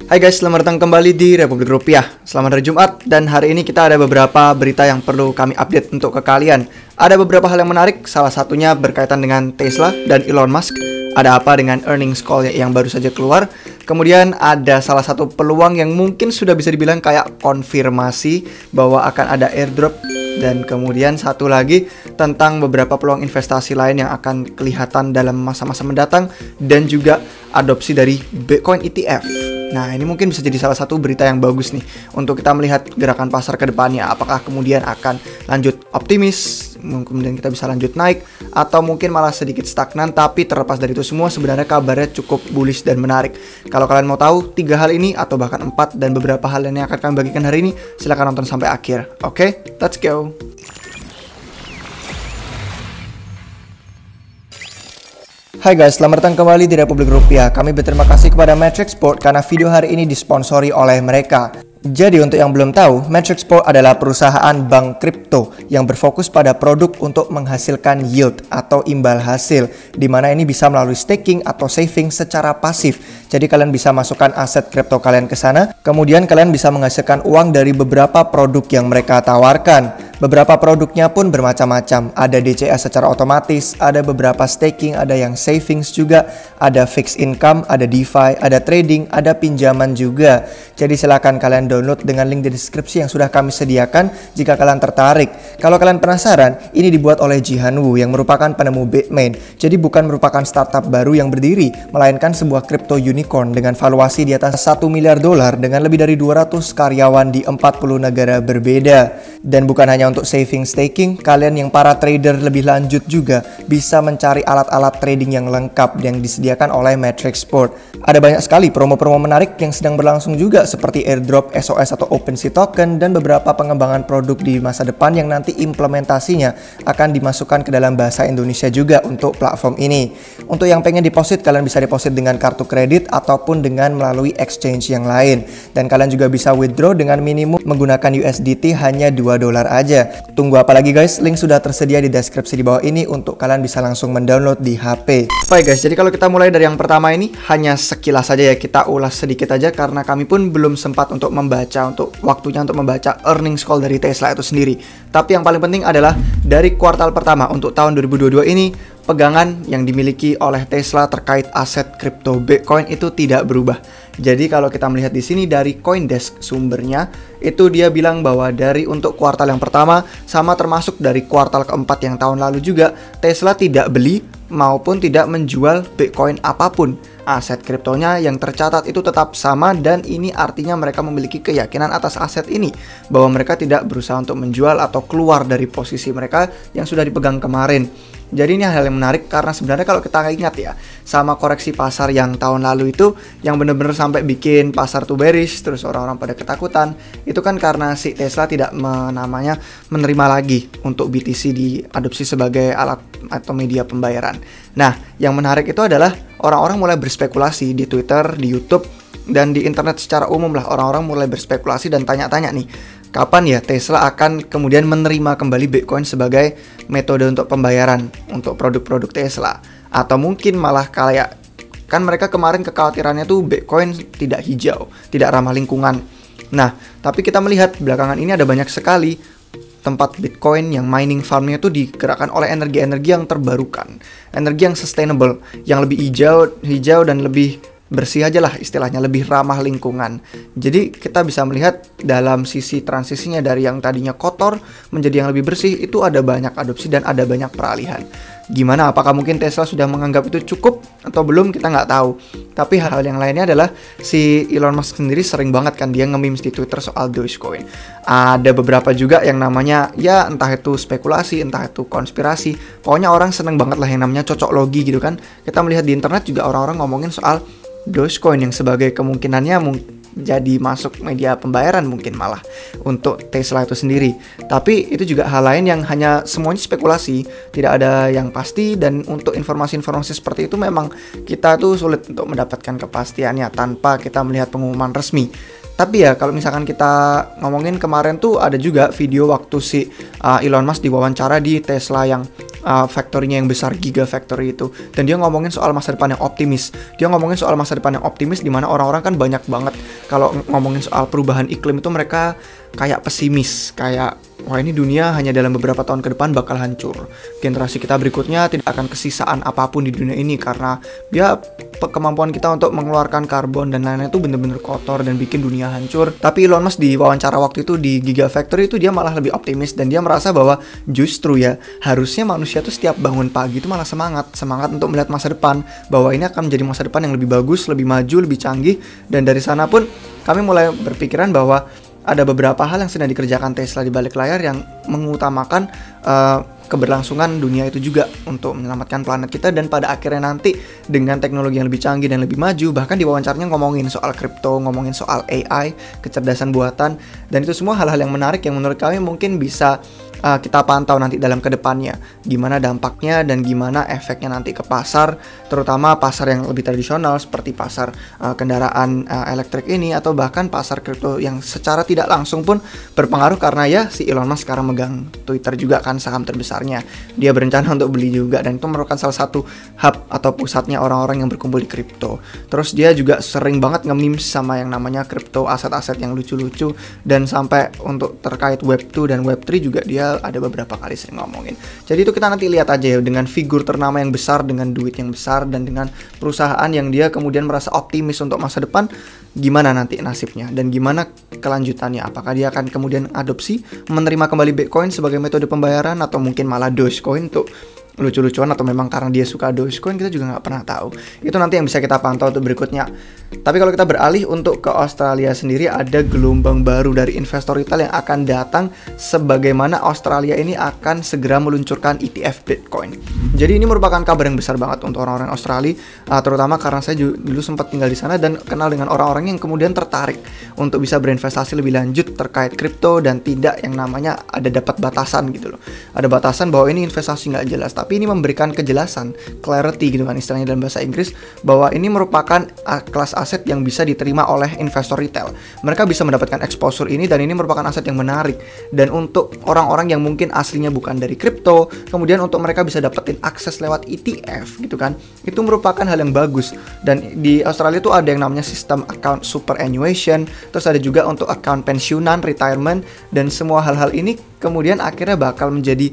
Hai guys, selamat datang kembali di Republik Rupiah. Selamat hari Jumat, dan hari ini kita ada beberapa berita yang perlu kami update untuk ke kalian. Ada beberapa hal yang menarik, salah satunya berkaitan dengan Tesla dan Elon Musk. Ada apa dengan earnings call yang baru saja keluar. Kemudian ada salah satu peluang yang mungkin sudah bisa dibilang kayak konfirmasi bahwa akan ada airdrop. Dan kemudian satu lagi tentang beberapa peluang investasi lain yang akan kelihatan dalam masa-masa mendatang. Dan juga adopsi dari Bitcoin ETF. Nah, ini mungkin bisa jadi salah satu berita yang bagus nih untuk kita melihat gerakan pasar ke depannya. Apakah kemudian akan lanjut optimis, kemudian kita bisa lanjut naik, atau mungkin malah sedikit stagnan. Tapi terlepas dari itu semua, sebenarnya kabarnya cukup bullish dan menarik. Kalau kalian mau tahu 3 hal ini, atau bahkan 4 dan beberapa hal lain yang akan kami bagikan hari ini, silahkan nonton sampai akhir. Oke, let's go. Hai guys, selamat datang kembali di Republik Rupiah. Kami berterima kasih kepada Matrixport karena video hari ini disponsori oleh mereka. Jadi untuk yang belum tahu, Matrixport adalah perusahaan bank kripto yang berfokus pada produk untuk menghasilkan yield atau imbal hasil, di mana ini bisa melalui staking atau saving secara pasif. Jadi kalian bisa masukkan aset kripto kalian ke sana, kemudian kalian bisa menghasilkan uang dari beberapa produk yang mereka tawarkan. Beberapa produknya pun bermacam-macam, ada DCA secara otomatis, ada beberapa staking, ada yang savings juga, ada fixed income, ada DeFi, ada trading, ada pinjaman juga. Jadi silakan kalian download dengan link di deskripsi yang sudah kami sediakan jika kalian tertarik. Kalau kalian penasaran, ini dibuat oleh Jihan Wu yang merupakan penemu Bitmain. Jadi bukan merupakan startup baru yang berdiri, melainkan sebuah crypto unicorn dengan valuasi di atas $1 miliar dengan lebih dari 200 karyawan di 40 negara berbeda. Dan bukan hanya untuk saving staking, kalian yang para trader lebih lanjut juga bisa mencari alat-alat trading yang lengkap yang disediakan oleh Matrixport. Ada banyak sekali promo-promo menarik yang sedang berlangsung juga, seperti airdrop, SOS atau OpenSea token, dan beberapa pengembangan produk di masa depan yang nanti implementasinya akan dimasukkan ke dalam bahasa Indonesia juga untuk platform ini. Untuk yang pengen deposit, kalian bisa deposit dengan kartu kredit ataupun dengan melalui exchange yang lain. Dan kalian juga bisa withdraw dengan minimum menggunakan USDT hanya $2 aja. Tunggu apa lagi guys, link sudah tersedia di deskripsi di bawah ini untuk kalian bisa langsung mendownload di HP. Baik guys, jadi kalau kita mulai dari yang pertama ini, hanya sekilas saja ya, kita ulas sedikit aja karena kami pun belum sempat untuk membaca, untuk waktunya untuk membaca earnings call dari Tesla itu sendiri. Tapi yang paling penting adalah dari kuartal pertama untuk tahun 2022 ini, pegangan yang dimiliki oleh Tesla terkait aset kripto Bitcoin itu tidak berubah. Jadi kalau kita melihat di sini dari CoinDesk sumbernya, itu dia bilang bahwa dari untuk kuartal yang pertama sama termasuk dari kuartal keempat yang tahun lalu juga, Tesla tidak beli maupun tidak menjual Bitcoin apapun. Aset kriptonya yang tercatat itu tetap sama, dan ini artinya mereka memiliki keyakinan atas aset ini bahwa mereka tidak berusaha untuk menjual atau keluar dari posisi mereka yang sudah dipegang kemarin. Jadi ini hal yang menarik karena sebenarnya kalau kita ingat ya, sama koreksi pasar yang tahun lalu itu yang benar-benar sampai bikin pasar tuh bearish, terus orang-orang pada ketakutan, itu kan karena si Tesla tidak menerima lagi untuk BTC diadopsi sebagai alat atau media pembayaran. Nah, yang menarik itu adalah orang-orang mulai berspekulasi di Twitter, di YouTube, dan di internet secara umum lah. Orang-orang mulai berspekulasi dan tanya-tanya nih, kapan ya Tesla akan kemudian menerima kembali Bitcoin sebagai metode untuk pembayaran untuk produk-produk Tesla? Atau mungkin malah kayak, kan mereka kemarin kekhawatirannya tuh Bitcoin tidak hijau, tidak ramah lingkungan. Nah, tapi kita melihat belakangan ini ada banyak sekali tempat Bitcoin yang mining farmnya itu digerakkan oleh energi-energi yang terbarukan, energi yang sustainable, yang lebih hijau dan lebih bersih aja lah istilahnya, lebih ramah lingkungan. Jadi kita bisa melihat dalam sisi transisinya dari yang tadinya kotor menjadi yang lebih bersih, itu ada banyak adopsi dan ada banyak peralihan. Gimana, apakah mungkin Tesla sudah menganggap itu cukup atau belum, kita nggak tahu. Tapi hal yang lainnya adalah si Elon Musk sendiri sering banget kan dia nge-memes di Twitter soal Dogecoin. Ada beberapa juga yang namanya ya entah itu spekulasi, entah itu konspirasi. Pokoknya orang seneng banget lah yang namanya cocok logi gitu kan. Kita melihat di internet juga orang-orang ngomongin soal Dogecoin yang sebagai kemungkinannya jadi masuk media pembayaran mungkin malah untuk Tesla itu sendiri. Tapi itu juga hal lain yang hanya semuanya spekulasi, tidak ada yang pasti, dan untuk informasi-informasi seperti itu memang kita tuh sulit untuk mendapatkan kepastiannya tanpa kita melihat pengumuman resmi. Tapi ya kalau misalkan kita ngomongin kemarin tuh ada juga video waktu si Elon Musk diwawancara di Tesla yang factory-nya yang besar, Gigafactory itu. Dan dia ngomongin soal masa depan yang optimis. Dia ngomongin soal masa depan yang optimis di mana orang-orang kan banyak banget kalau ngomongin soal perubahan iklim itu mereka kayak pesimis, kayak wah ini dunia hanya dalam beberapa tahun ke depan bakal hancur. Generasi kita berikutnya tidak akan kesisaan apapun di dunia ini karena ya kemampuan kita untuk mengeluarkan karbon dan lain-lain itu bener-bener kotor dan bikin dunia hancur. Tapi Elon Musk di wawancara waktu itu di Gigafactory itu dia malah lebih optimis dan dia merasa bahwa justru ya harusnya manusia tuh setiap bangun pagi itu malah semangat untuk melihat masa depan, bahwa ini akan menjadi masa depan yang lebih bagus, lebih maju, lebih canggih. Dan dari sana pun kami mulai berpikiran bahwa ada beberapa hal yang sedang dikerjakan Tesla di balik layar yang mengutamakan keberlangsungan dunia itu juga untuk menyelamatkan planet kita. Dan pada akhirnya nanti dengan teknologi yang lebih canggih dan lebih maju, bahkan di wawancaranya ngomongin soal kripto, ngomongin soal AI, kecerdasan buatan, dan itu semua hal-hal yang menarik yang menurut kami mungkin bisa kita pantau nanti dalam kedepannya, gimana dampaknya dan gimana efeknya nanti ke pasar, terutama pasar yang lebih tradisional seperti pasar kendaraan elektrik ini, atau bahkan pasar kripto yang secara tidak langsung pun berpengaruh karena ya si Elon Musk sekarang megang Twitter juga kan, saham terbesarnya. Dia berencana untuk beli juga dan itu merupakan salah satu hub atau pusatnya orang-orang yang berkumpul di kripto. Terus dia juga sering banget nge-memes sama yang namanya kripto, aset-aset yang lucu-lucu, dan sampai untuk terkait Web2 dan Web3 juga dia ada beberapa kali sering ngomongin. Jadi itu kita nanti lihat aja ya, dengan figur ternama yang besar, dengan duit yang besar, dan dengan perusahaan yang dia kemudian merasa optimis untuk masa depan, gimana nanti nasibnya dan gimana kelanjutannya. Apakah dia akan kemudian adopsi menerima kembali Bitcoin sebagai metode pembayaran, atau mungkin malah Dogecoin tuh lucu-lucuan, atau memang karena dia suka Dogecoin, kita juga nggak pernah tahu. Itu nanti yang bisa kita pantau untuk berikutnya. Tapi kalau kita beralih untuk ke Australia sendiri, ada gelombang baru dari investor retail yang akan datang sebagaimana Australia ini akan segera meluncurkan ETF Bitcoin. Jadi ini merupakan kabar yang besar banget untuk orang-orang Australia, terutama karena saya dulu sempat tinggal di sana dan kenal dengan orang-orang yang kemudian tertarik untuk bisa berinvestasi lebih lanjut terkait kripto dan tidak yang namanya ada dapat batasan gitu loh. Ada batasan bahwa ini investasi nggak jelas, tapi ini memberikan kejelasan, clarity gitu kan istilahnya dalam bahasa Inggris, bahwa ini merupakan kelas aset yang bisa diterima oleh investor retail. Mereka bisa mendapatkan exposure ini dan ini merupakan aset yang menarik. Dan untuk orang-orang yang mungkin aslinya bukan dari kripto, kemudian untuk mereka bisa dapetin akses lewat ETF gitu kan, itu merupakan hal yang bagus. Dan di Australia itu ada yang namanya sistem account superannuation, terus ada juga untuk account pensiunan, retirement, dan semua hal-hal ini kemudian akhirnya bakal menjadi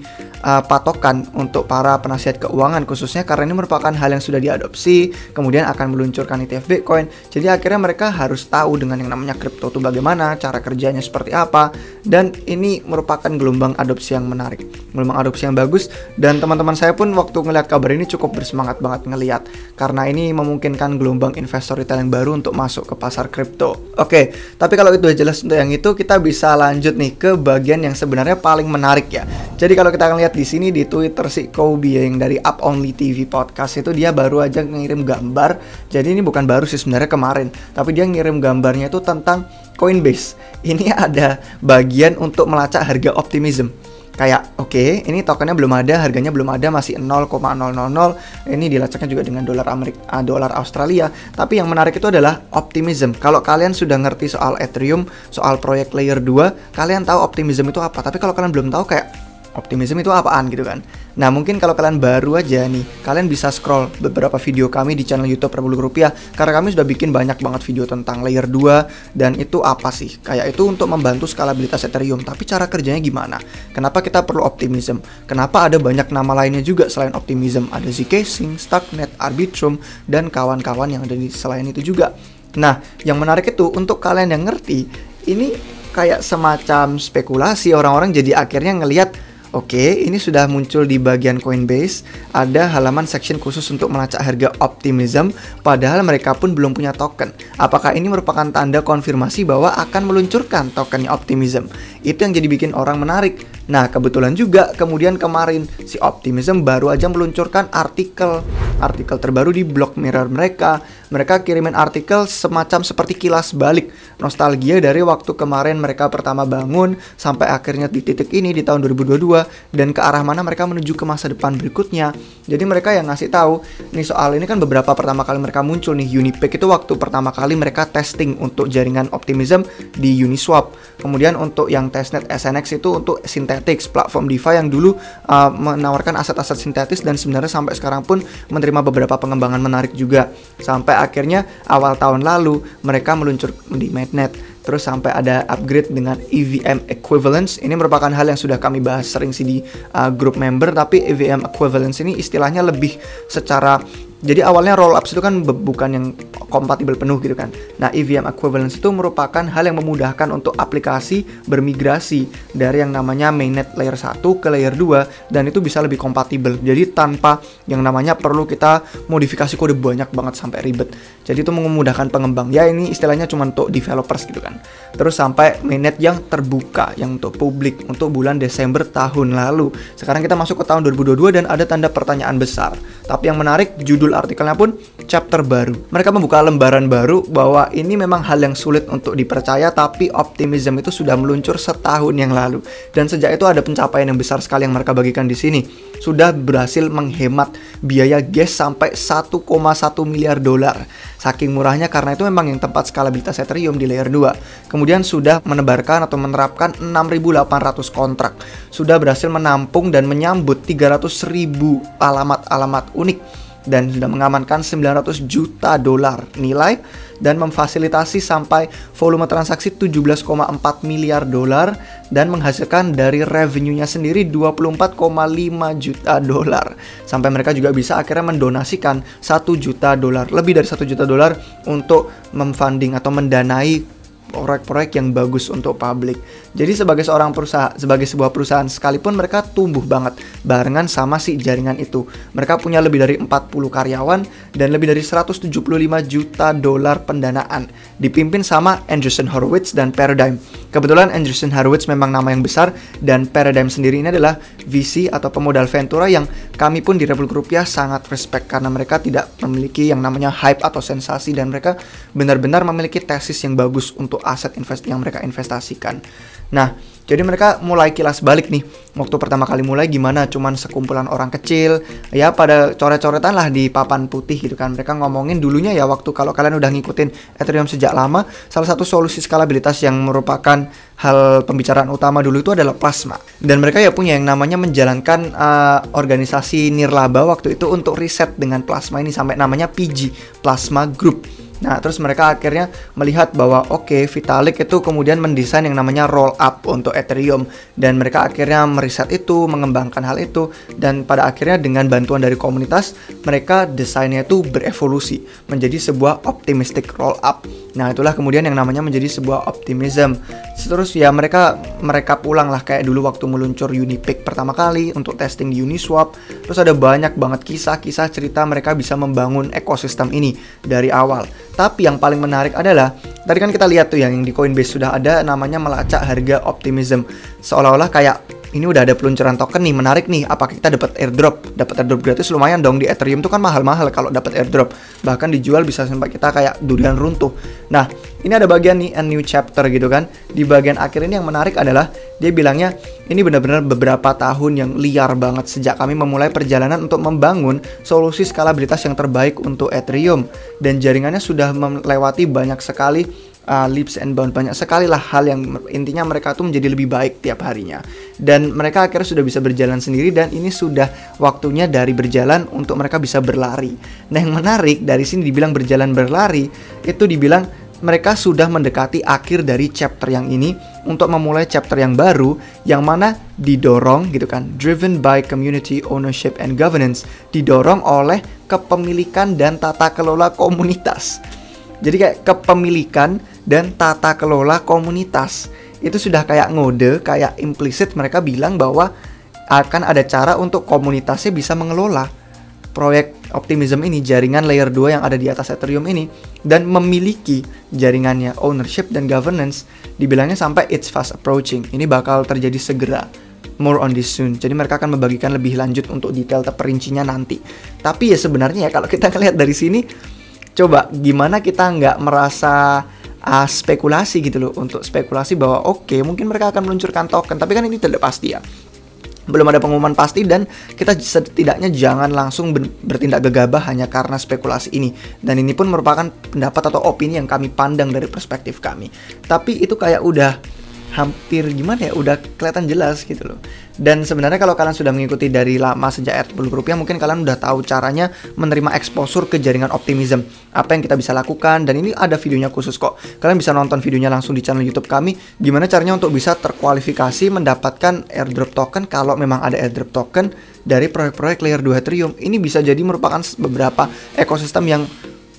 patokan untuk para penasihat keuangan khususnya, karena ini merupakan hal yang sudah diadopsi, kemudian akan meluncurkan ETF Bitcoin. Jadi akhirnya mereka harus tahu dengan yang namanya kripto itu bagaimana, cara kerjanya seperti apa, dan ini merupakan gelombang adopsi yang menarik, gelombang adopsi yang bagus. Dan teman-teman saya pun waktu ngelihat kabar ini cukup bersemangat banget ngelihat, karena ini memungkinkan gelombang investor retail yang baru untuk masuk ke pasar kripto. Oke, tapi kalau itu udah jelas untuk yang itu, kita bisa lanjut nih ke bagian yang sebenarnya paling menarik ya. Jadi kalau kita lihat di sini di Twitter si Kobe yang dari Up Only TV Podcast itu, dia baru aja ngirim gambar. Jadi ini bukan baru sih sebenarnya, kemarin, tapi dia ngirim gambarnya itu tentang Coinbase. Ini ada bagian untuk melacak harga optimism. Kayak oke, ini tokennya belum ada, harganya belum ada, masih 0,000. Ini dilacaknya juga dengan dolar Australia. Tapi yang menarik itu adalah optimism. Kalau kalian sudah ngerti soal Ethereum, soal proyek layer 2, kalian tahu optimism itu apa. Tapi kalau kalian belum tahu kayak optimism itu apaan gitu kan. Nah mungkin kalau kalian baru aja nih, kalian bisa scroll beberapa video kami di channel YouTube Republik Rupiah, karena kami sudah bikin banyak banget video tentang layer 2 dan itu apa sih. Kayak itu untuk membantu skalabilitas Ethereum, tapi cara kerjanya gimana? Kenapa kita perlu optimism? Kenapa ada banyak nama lainnya juga selain optimism? Ada Zcash, Starknet, Arbitrum, dan kawan-kawan yang ada di selain itu juga. Nah yang menarik itu untuk kalian yang ngerti, ini kayak semacam spekulasi orang-orang, jadi akhirnya ngelihat oke, ini sudah muncul di bagian Coinbase, ada halaman section khusus untuk melacak harga optimism, padahal mereka pun belum punya token. Apakah ini merupakan tanda konfirmasi bahwa akan meluncurkan tokennya optimism? Itu yang jadi bikin orang menarik. Nah, kebetulan juga kemudian kemarin si Optimism baru aja meluncurkan artikel terbaru di blog Mirror mereka, mereka kirimin artikel semacam seperti kilas balik nostalgia dari waktu kemarin mereka pertama bangun sampai akhirnya di titik ini di tahun 2022 dan ke arah mana mereka menuju ke masa depan berikutnya. Jadi mereka yang ngasih tahu nih soal ini kan beberapa pertama kali mereka muncul nih. Unipeak itu waktu pertama kali mereka testing untuk jaringan Optimism di Uniswap. Kemudian untuk yang testnet SNX itu untuk Synthetix, platform DeFi yang dulu menawarkan aset-aset sintetis dan sebenarnya sampai sekarang pun menerima beberapa pengembangan menarik juga. Sampai akhirnya awal tahun lalu mereka meluncur di mainnet. Terus sampai ada upgrade dengan EVM equivalence. Ini merupakan hal yang sudah kami bahas sering sih di grup member, tapi EVM equivalence ini istilahnya lebih secara, jadi awalnya rollups itu kan bukan yang kompatibel penuh gitu kan. Nah, EVM equivalence itu merupakan hal yang memudahkan untuk aplikasi bermigrasi dari yang namanya mainnet layer 1 ke layer 2 dan itu bisa lebih kompatibel. Jadi tanpa yang namanya perlu kita modifikasi kode banyak banget sampai ribet. Jadi itu memudahkan pengembang. Ya ini istilahnya cuma untuk developers gitu kan. Terus sampai mainnet yang terbuka, yang untuk publik untuk bulan Desember tahun lalu. Sekarang kita masuk ke tahun 2022 dan ada tanda pertanyaan besar. Tapi yang menarik, judul artikelnya pun chapter baru. Mereka membuka lembaran baru bahwa ini memang hal yang sulit untuk dipercaya, tapi Optimism itu sudah meluncur setahun yang lalu. Dan sejak itu ada pencapaian yang besar sekali yang mereka bagikan di sini. Sudah berhasil menghemat biaya gas sampai 1,1 miliar dolar. Saking murahnya karena itu memang yang tempat skalabilitas Ethereum di layer 2. Kemudian sudah menebarkan atau menerapkan 6.800 kontrak. Sudah berhasil menampung dan menyambut 300.000 alamat-alamat unik dan sudah mengamankan 900 juta dolar nilai dan memfasilitasi sampai volume transaksi 17,4 miliar dolar dan menghasilkan dari revenue-nya sendiri 24,5 juta dolar. Sampai mereka juga bisa akhirnya mendonasikan 1 juta dolar, lebih dari 1 juta dolar untuk memfunding atau mendanai proyek-proyek yang bagus untuk publik. Jadi sebagai sebuah perusahaan sekalipun mereka tumbuh banget barengan sama si jaringan itu. Mereka punya lebih dari 40 karyawan dan lebih dari 175 juta dolar pendanaan. Dipimpin sama Andreessen Horowitz dan Paradigm. Kebetulan Andreessen Horowitz memang nama yang besar dan Paradigm sendiri ini adalah VC atau pemodal Ventura yang kami pun di Republik Rupiah sangat respect karena mereka tidak memiliki yang namanya hype atau sensasi dan mereka benar-benar memiliki tesis yang bagus untuk aset yang mereka investasikan. Nah, jadi mereka mulai kilas balik nih. Waktu pertama kali mulai gimana? Cuman sekumpulan orang kecil, ya pada coret-coretan lah di papan putih gitu kan. Mereka ngomongin dulunya ya waktu kalau kalian udah ngikutin Ethereum sejak lama, salah satu solusi skalabilitas yang merupakan hal pembicaraan utama dulu itu adalah Plasma. Dan mereka ya punya yang namanya menjalankan organisasi nirlaba waktu itu untuk riset dengan Plasma ini sampai namanya PG, Plasma Group. Nah, terus mereka akhirnya melihat bahwa oke, Vitalik itu kemudian mendesain yang namanya roll up untuk Ethereum dan mereka akhirnya meriset itu, mengembangkan hal itu dan pada akhirnya dengan bantuan dari komunitas mereka desainnya itu berevolusi menjadi sebuah optimistic roll up. Nah, itulah kemudian yang namanya menjadi sebuah Optimism. Terus ya mereka pulang lah kayak dulu waktu meluncur Unipeak pertama kali untuk testing di Uniswap. Terus ada banyak banget kisah-kisah cerita mereka bisa membangun ekosistem ini dari awal. Tapi yang paling menarik adalah tadi kan kita lihat tuh yang di Coinbase sudah ada namanya melacak harga Optimism. Seolah-olah kayak ini udah ada peluncuran token nih, menarik nih, apakah kita dapat airdrop gratis lumayan dong. Di Ethereum tuh kan mahal-mahal kalau dapat airdrop, bahkan dijual bisa sampai kita kayak durian runtuh. Nah, ini ada bagian nih a new chapter gitu kan. Di bagian akhir ini yang menarik adalah dia bilangnya ini benar-benar beberapa tahun yang liar banget sejak kami memulai perjalanan untuk membangun solusi skalabilitas yang terbaik untuk Ethereum dan jaringannya sudah melewati banyak sekali leaps and bounds, banyak sekali lah hal yang intinya mereka tuh menjadi lebih baik tiap harinya dan mereka akhirnya sudah bisa berjalan sendiri dan ini sudah waktunya dari berjalan untuk mereka bisa berlari. Nah, yang menarik dari sini dibilang berjalan berlari itu dibilang mereka sudah mendekati akhir dari chapter yang ini untuk memulai chapter yang baru yang mana didorong gitu kan, driven by community ownership and governance, didorong oleh kepemilikan dan tata kelola komunitas. Jadi kayak kepemilikan dan tata kelola komunitas itu sudah kayak ngode, kayak implisit mereka bilang bahwa akan ada cara untuk komunitasnya bisa mengelola proyek Optimism ini, jaringan layer 2 yang ada di atas Ethereum ini dan memiliki jaringannya, ownership dan governance. Dibilangnya sampai it's fast approaching. Ini bakal terjadi segera. More on this soon. Jadi mereka akan membagikan lebih lanjut untuk detail terperincinya nanti. Tapi ya sebenarnya ya kalau kita ngelihat dari sini Coba gimana kita nggak merasa spekulasi gitu loh, untuk spekulasi bahwa oke, mungkin mereka akan meluncurkan token, tapi kan ini tidak pasti ya. Belum ada pengumuman pasti dan kita setidaknya jangan langsung bertindak gegabah hanya karena spekulasi ini. Dan ini pun merupakan pendapat atau opini yang kami pandang dari perspektif kami. Tapi itu kayak udah hampir gimana ya, udah kelihatan jelas gitu loh. Dan sebenarnya kalau kalian sudah mengikuti dari lama sejak Republik Rupiah, mungkin kalian udah tahu caranya menerima exposure ke jaringan optimism, apa yang kita bisa lakukan, dan ini ada videonya khusus kok. Kalian bisa nonton videonya langsung di channel YouTube kami, gimana caranya untuk bisa terkualifikasi mendapatkan airdrop token kalau memang ada airdrop token dari proyek-proyek layer 2 Ethereum. Ini bisa jadi merupakan beberapa ekosistem yang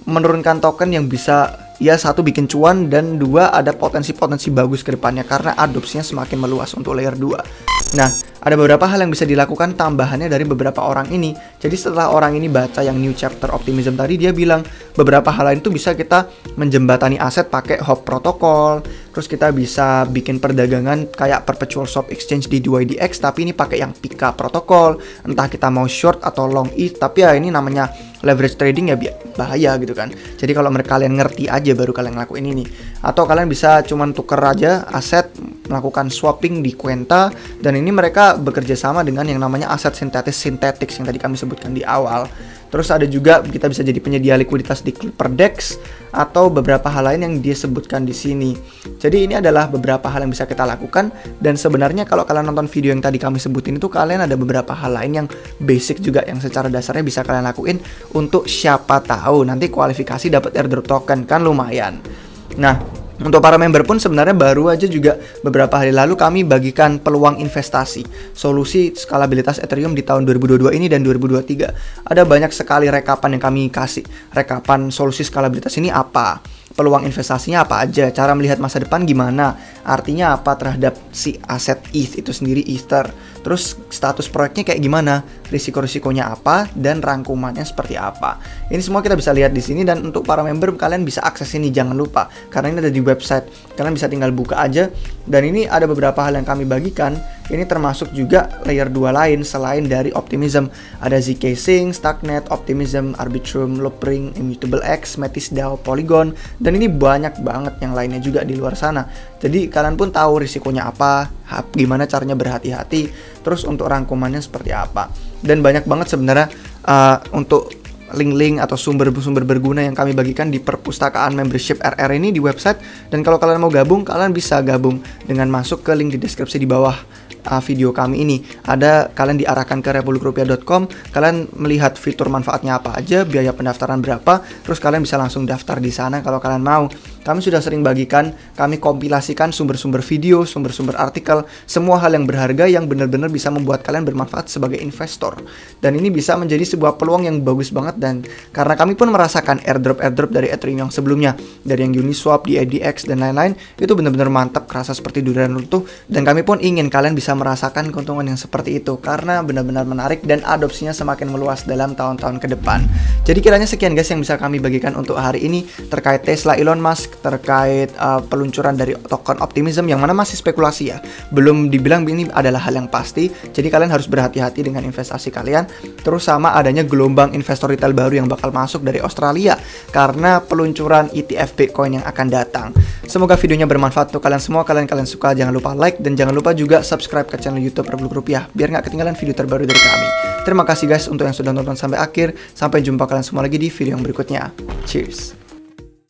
menurunkan token yang bisa ya, satu bikin cuan, dan dua ada potensi-potensi bagus ke depannya karena adopsinya semakin meluas untuk layer 2. Nah, ada beberapa hal yang bisa dilakukan tambahannya dari beberapa orang ini. Jadi setelah orang ini baca yang new chapter optimism tadi, dia bilang beberapa hal lain itu bisa kita menjembatani aset pakai hop protokol. Terus kita bisa bikin perdagangan kayak perpetual swap exchange di 2IDX, tapi ini pakai yang Pika protokol. Entah kita mau short atau long ETH, tapi ya ini namanya leverage trading ya, bahaya gitu kan. Jadi kalau kalian ngerti aja baru kalian ngelakuin ini. Atau kalian bisa cuman tuker aja aset, melakukan swapping di Quenta, dan ini mereka bekerja sama dengan yang namanya aset synthetics yang tadi kami sebutkan di awal. Terus ada juga kita bisa jadi penyedia likuiditas di Clipperdex atau beberapa hal lain yang dia sebutkan di sini. Jadi ini adalah beberapa hal yang bisa kita lakukan, dan sebenarnya kalau kalian nonton video yang tadi kami sebutin itu, kalian ada beberapa hal lain yang basic juga yang secara dasarnya bisa kalian lakuin untuk siapa tahu nanti kualifikasi dapat airdrop token, kan lumayan. Nah, untuk para member pun sebenarnya baru aja juga beberapa hari lalu kami bagikan peluang investasi solusi skalabilitas Ethereum di tahun 2022 ini dan 2023. Ada banyak sekali rekapan yang kami kasih. Rekapan solusi skalabilitas ini apa? Peluang investasinya apa aja? Cara melihat masa depan gimana? Artinya apa terhadap si aset ETH itu sendiri, Ether? Terus status proyeknya kayak gimana? Risiko-risikonya apa? Dan rangkumannya seperti apa? Ini semua kita bisa lihat di sini, dan untuk para member kalian bisa akses ini, jangan lupa. Karena ini ada di website. Kalian bisa tinggal buka aja. Dan ini ada beberapa hal yang kami bagikan. Ini termasuk juga layer 2 lain selain dari Optimism. Ada ZK Sync, Starknet, Optimism, Arbitrum, Loopring, Immutable X, Metis DAO, Polygon, dan ini banyak banget yang lainnya juga di luar sana. Jadi kalian pun tahu risikonya apa, gimana caranya berhati-hati, terus untuk rangkumannya seperti apa. Dan banyak banget sebenarnya untuk link-link atau sumber-sumber berguna yang kami bagikan di perpustakaan membership RR ini di website. Dan kalau kalian mau gabung, kalian bisa gabung dengan masuk ke link di deskripsi di bawah video kami ini. Ada, kalian diarahkan ke republikrupiah.com, kalian melihat fitur manfaatnya apa aja, biaya pendaftaran berapa, terus kalian bisa langsung daftar di sana kalau kalian mau. Kami sudah sering bagikan, kami kompilasikan sumber-sumber video, sumber-sumber artikel, semua hal yang berharga yang benar-benar bisa membuat kalian bermanfaat sebagai investor. Dan ini bisa menjadi sebuah peluang yang bagus banget, dan karena kami pun merasakan airdrop dari Ethereum yang sebelumnya, dari yang Uniswap, DIDX, dan lain-lain, itu benar-benar mantap, kerasa seperti durian runtuh, dan kami pun ingin kalian bisa merasakan keuntungan yang seperti itu, karena benar-benar menarik dan adopsinya semakin meluas dalam tahun-tahun ke depan. Jadi kiranya sekian guys yang bisa kami bagikan untuk hari ini terkait Tesla Elon Musk, terkait peluncuran dari token Optimism yang mana masih spekulasi ya, belum dibilang ini adalah hal yang pasti. Jadi kalian harus berhati-hati dengan investasi kalian. Terus sama adanya gelombang investor retail baru yang bakal masuk dari Australia karena peluncuran ETF Bitcoin yang akan datang. Semoga videonya bermanfaat untuk kalian semua. Kalian suka, jangan lupa like, dan jangan lupa juga subscribe ke channel YouTube Republik Rupiah biar nggak ketinggalan video terbaru dari kami. Terima kasih guys untuk yang sudah nonton sampai akhir. Sampai jumpa kalian semua lagi di video yang berikutnya. Cheers.